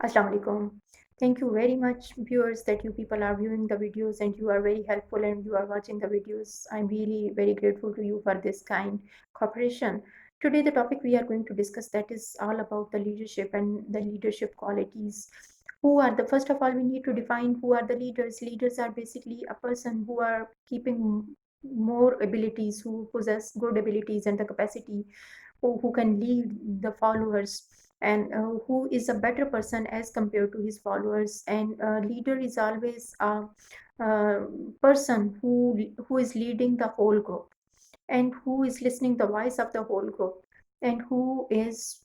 Assalamu alaikum. Thank you very much, viewers, that you people are viewing the videos and you are very helpful and you are watching the videos. I'm really very grateful to you for this kind cooperation. Today, the topic we are going to discuss that is all about the leadership and the leadership qualities. Who are the first of all we need to define who are the leaders. Leaders are basically a person who are keeping more abilities, who possess good abilities and the capacity who can lead the followers and who is a better person as compared to his followers. And a leader is always a person who is leading the whole group and who is listening the voice of the whole group and who is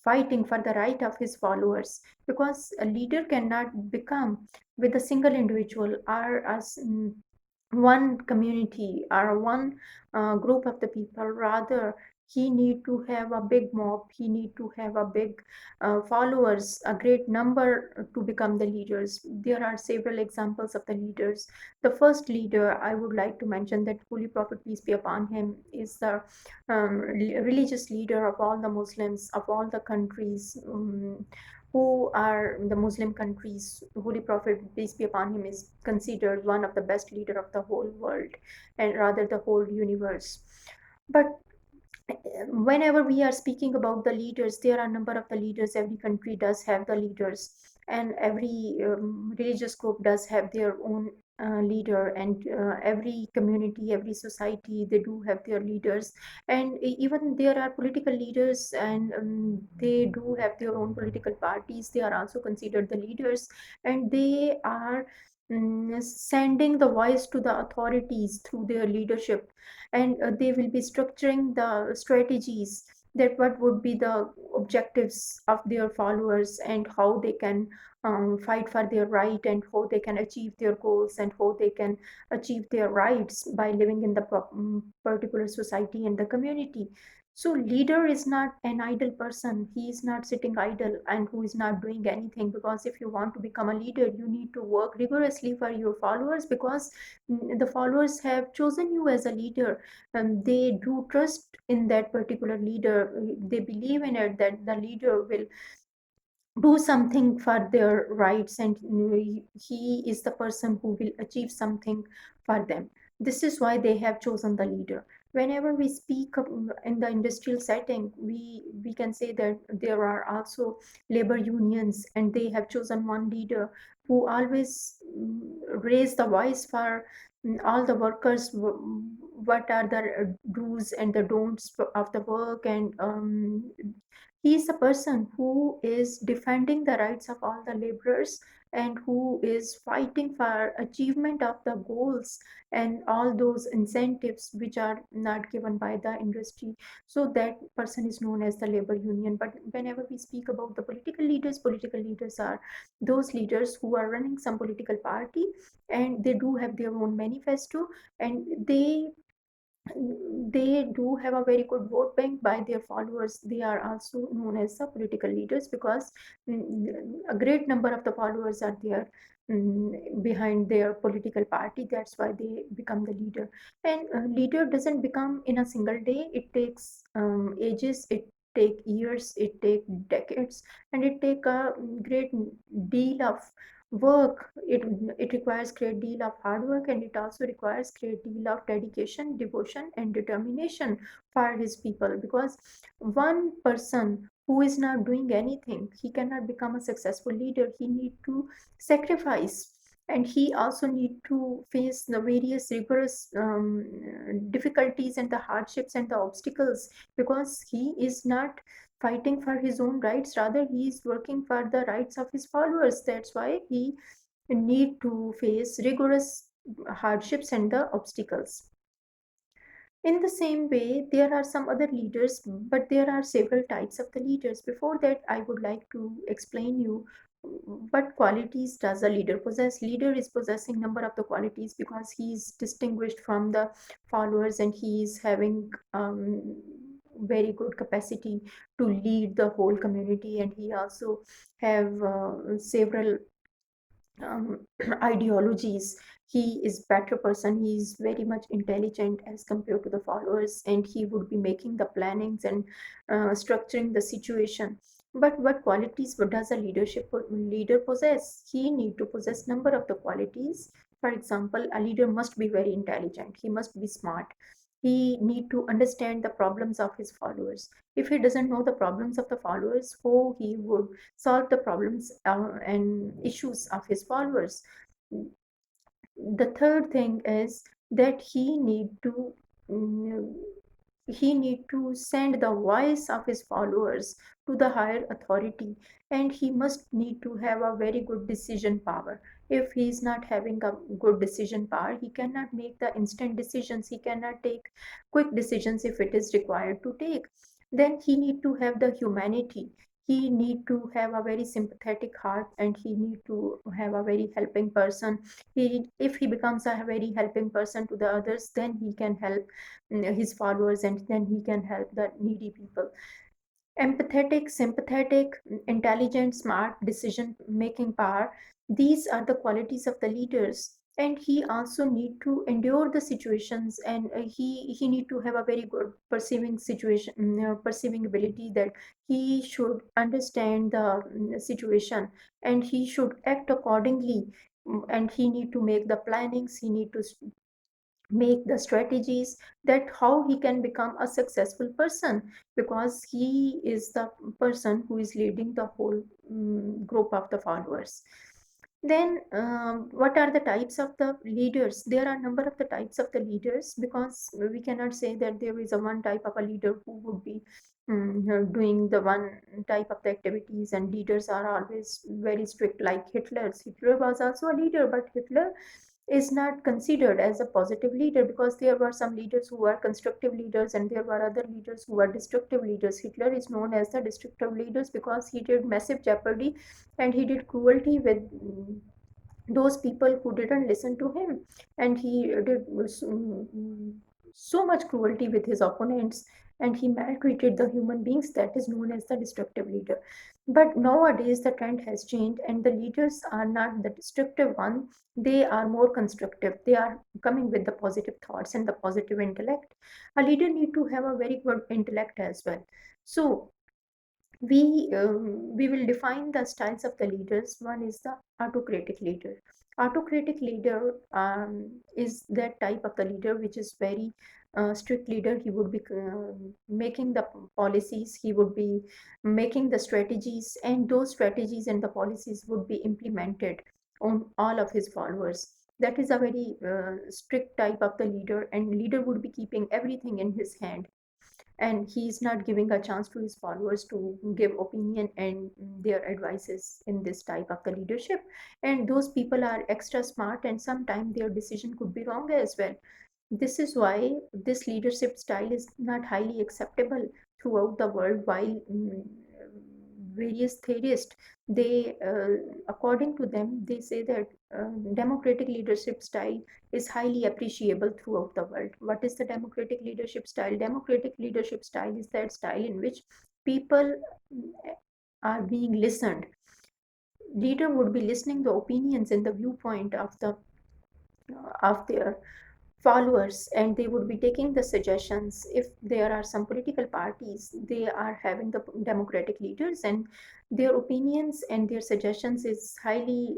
fighting for the right of his followers, because a leader cannot become with a single individual or as one community or one group of the people. Rather, he need to have a big mob, he need to have a big followers, a great number to become the leaders. There are several examples of the leaders. The first leader I would like to mention, that Holy Prophet peace be upon him, is the religious leader of all the Muslims of all the countries who are the Muslim countries. Holy Prophet, peace be upon him, is considered one of the best leader of the whole world and rather the whole universe. But whenever we are speaking about the leaders, there are a number of the leaders. Every country does have the leaders, and every religious group does have their own leader, and every community, every society, they do have their leaders. And even there are political leaders, and they do have their own political parties. They are also considered the leaders, and they are sending the voice to the authorities through their leadership, and they will be structuring the strategies, that what would be the objectives of their followers and how they can fight for their right, and how they can achieve their goals, and how they can achieve their rights by living in the particular society and the community. So leader is not an idle person. He is not sitting idle and who is not doing anything, because if you want to become a leader, you need to work rigorously for your followers, because the followers have chosen you as a leader, and they do trust in that particular leader. They believe in it, that the leader will do something for their rights, and he is the person who will achieve something for them. This is why they have chosen the leader. Whenever we speak in the industrial setting, we can say that there are also labor unions, and they have chosen one leader who always raise the voice for all the workers, what are the do's and the don'ts of the work. And he is a person who is defending the rights of all the laborers, and who is fighting for achievement of the goals and all those incentives which are not given by the industry. So that person is known as the labor union. But whenever we speak about the political leaders are those leaders who are running some political party, and they do have their own manifesto, and they do have a very good vote bank by their followers. They are also known as the political leaders, because a great number of the followers are there behind their political party. That's why they become the leader. And leader doesn't become in a single day. It takes ages, it take years, it take decades, and it take a great deal of work. It requires great deal of hard work, and it also requires great deal of dedication, devotion, and determination for his people, because one person who is not doing anything, he cannot become a successful leader. He need to sacrifice, and he also need to face the various rigorous difficulties and the hardships and the obstacles, because he is not fighting for his own rights, rather he is working for the rights of his followers. That's why he need to face rigorous hardships and the obstacles. In the same way, there are some other leaders, but there are several types of the leaders. Before that, I would like to explain you what qualities does a leader possess. Leader is possessing number of the qualities, because he is distinguished from the followers, and he is having very good capacity to lead the whole community, and he also have several ideologies. He is better person, he is very much intelligent as compared to the followers, and he would be making the plannings and structuring the situation. But what qualities does a leader possess? He need to possess number of the qualities. For example, a leader must be very intelligent. He must be smart. He need to understand the problems of his followers. If he doesn't know the problems of the followers, how he would solve the problems and issues of his followers? The third thing is that mm, he need to send the voice of his followers to the higher authority, and he must need to have a very good decision power. If he is not having a good decision power, he cannot make the instant decisions, he cannot take quick decisions if it is required to take. Then he need to have the humanity. He need to have a very sympathetic heart, and he need to have a very helping person. If he becomes a very helping person to the others, then he can help his followers, and then he can help the needy people. Empathetic, sympathetic, intelligent, smart, decision making power, these are the qualities of the leaders. And he also need to endure the situations, and he need to have a very good perceiving situation, perceiving ability, that he should understand the situation, and he should act accordingly. And he need to make the plannings, he need to make the strategies, that how he can become a successful person, because he is the person who is leading the whole group of the followers. Then what are the types of the leaders? There are a number of the types of the leaders, because we cannot say that there is a one type of a leader who would be doing the one type of the activities, and leaders are always very strict, like Hitler was also a leader, but Hitler is not considered as a positive leader, because there were some leaders who were constructive leaders, and there were other leaders who were destructive leaders. Hitler is known as the destructive leaders because he did massive jeopardy, and he did cruelty with those people who didn't listen to him, and he did so much cruelty with his opponents, and he maltreated the human beings. That is known as the destructive leader. But nowadays the trend has changed, and the leaders are not the destructive one, they are more constructive. They are coming with the positive thoughts and the positive intellect. A leader need to have a very good intellect as well. So we will define the styles of the leaders. One is the autocratic leader. Autocratic leader is that type of the leader which is very strict leader. He would be making the policies, he would be making the strategies, and those strategies and the policies would be implemented on all of his followers. That is a very strict type of the leader, and leader would be keeping everything in his hand, and he's not giving a chance to his followers to give opinion and their advices in this type of the leadership. And those people are extra smart, and sometimes their decision could be wrong as well. This is why this leadership style is not highly acceptable throughout the world, while various theorists, they according to them, they say that democratic leadership style is highly appreciable throughout the world. What is the democratic leadership style? Democratic leadership style is that style in which people are being listened. Leader would be listening the opinions and the viewpoint of their followers, and they would be taking the suggestions. If there are some political parties, they are having the democratic leaders, and their opinions and their suggestions is highly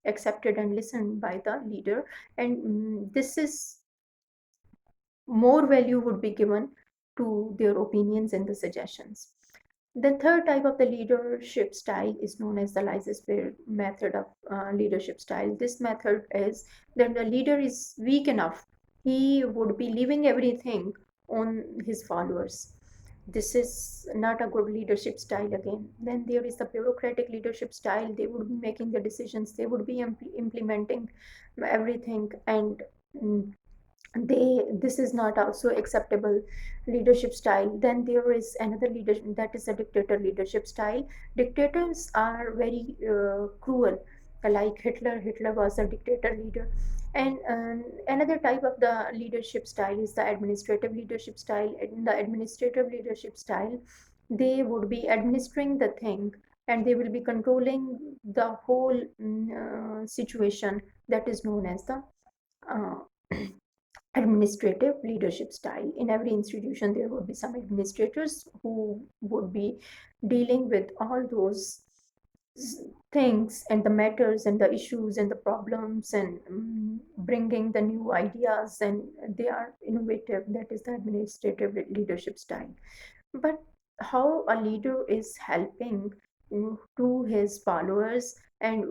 accepted and listened by the leader. And this is more value would be given to their opinions and the suggestions. The third type of the leadership style is known as the laissez-faire method of leadership style. This method is that the leader is weak enough, he would be leaving everything on his followers. This is not a good leadership style again. Then there is the bureaucratic leadership style. They would be making the decisions, they would be implementing everything, and mm, this is not also acceptable leadership style. Then there is another leadership, that is a dictator leadership style. Dictators are very cruel, like Hitler was a dictator leader. And another type of the leadership style is the administrative leadership style. In the administrative leadership style, they would be administering the thing, and they will be controlling the whole situation. That is known as the uh, administrative leadership style. In every institution, there would be some administrators who would be dealing with all those things and the matters and the issues and the problems, and bringing the new ideas, and they are innovative. That is the administrative leadership style. But how a leader is helping to his followers, and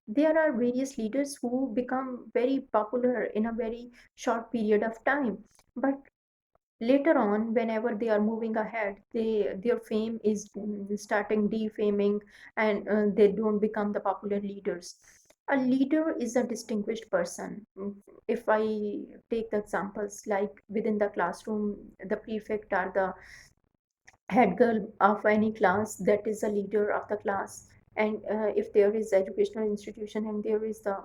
there are various leaders who become very popular in a very short period of time, but later on, whenever they are moving ahead, their fame is starting defaming, and they don't become the popular leaders. A leader is a distinguished person. If I take the examples, like within the classroom, the prefect or the head girl of any class, that is a leader of the class. And if there is educational institution and there is the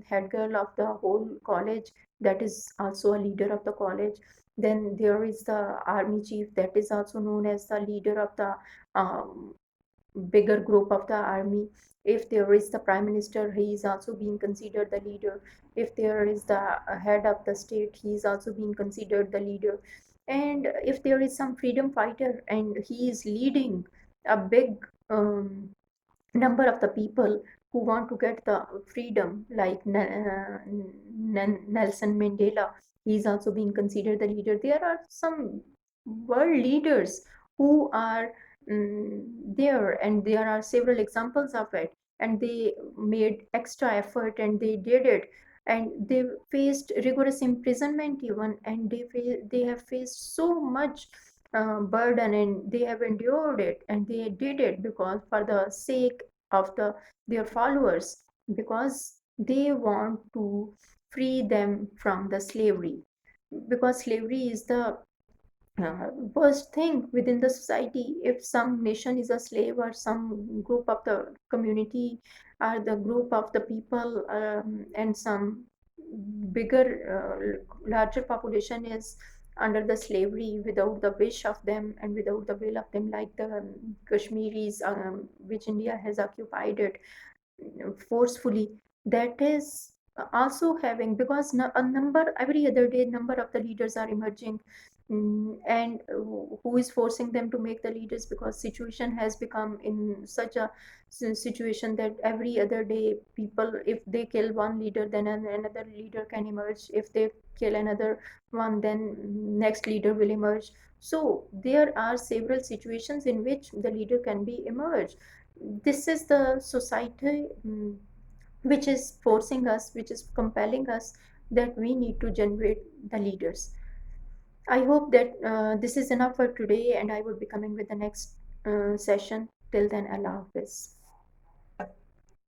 head girl of the whole college, that is also a leader of the college. Then there is the army chief, that is also known as the leader of the um, bigger group of the army. If there is the prime minister, he is also being considered the leader. If there is the head of the state, he is also being considered the leader. And if there is some freedom fighter and he is leading a big number of the people who want to get the freedom, like Nelson Mandela, he is also being considered the leader. There are some world leaders who are there, and there are several examples of it, and they made extra effort and they did it, and they faced rigorous imprisonment even, and they have faced so much burden, and they have endured it, and they did it because for the sake of their followers, because they want to free them from the slavery, because slavery is the worst thing within the society. If some nation is a slave, or some group of the community, or the group of the people, and some bigger larger population is under the slavery without the wish of them and without the will of them, like the Kashmiris, which India has occupied it forcefully, that is also having, because a number, every other day number of the leaders are emerging. And who is forcing them to make the leaders? Because situation has become in such a situation that every other day people, if they kill one leader, then another leader can emerge. If they kill another one, then next leader will emerge. So there are several situations in which the leader can be emerged. This is the society which is forcing us, which is compelling us, that we need to generate the leaders. I hope that this is enough for today, and I will be coming with the next session. Till then, Allah Hafiz.